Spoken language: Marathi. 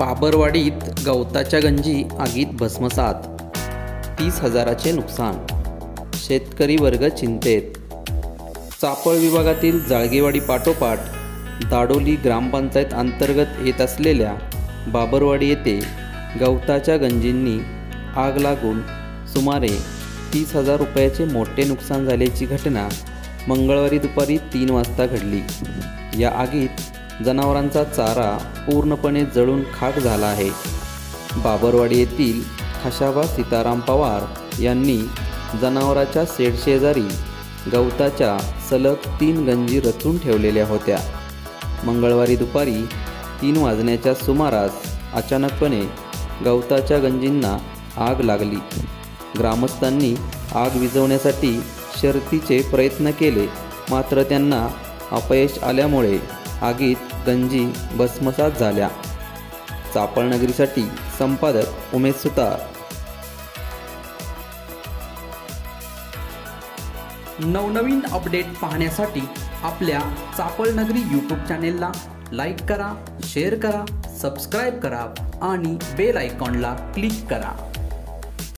बाबरवाडीत गवताच्या गंजी आगीत भस्मसात, 30,000चे नुकसान, शेतकरी वर्ग चिंतेत। चापळ विभागातील जाळगेवाडी पाठोपाठ दाडोली ग्रामपंचायत अंतर्गत येत असलेल्या बाबरवाडी येथे गवताच्या गंजींनी आग लागून सुमारे 30,000 रुपयाचे मोठे नुकसान झाल्याची घटना मंगळवारी दुपारी 3 वाजता घडली। या आगीत जनावरांचा चारा पूर्णपणे जळून खाक झाला आहे। बाबरवाडी येथील खशाबा सीताराम पवार यांनी जनावराच्या शेडशेजारी गवताच्या सलग 3 गंजी रचून ठेवलेल्या होत्या। मंगळवारी दुपारी 3 वाजण्याच्या सुमारास अचानकपणे गवताच्या गंजींना आग लागली। ग्रामस्थांनी आग विझवण्यासाठी शर्थीचे प्रयत्न केले, मात्र त्यांना अपयश आल्यामुळे आगीत गंजी भस्मसात झाल्या। चापळ नगरीसाठी संपादक उमेश सुतार। नवनवीन अपडेट पाहण्यासाठी आपल्या चापळ नगरी यूट्यूब चॅनेलला लाईक करा, शेअर करा, सबस्क्राईब करा आणि बेल आयकॉनला क्लिक करा।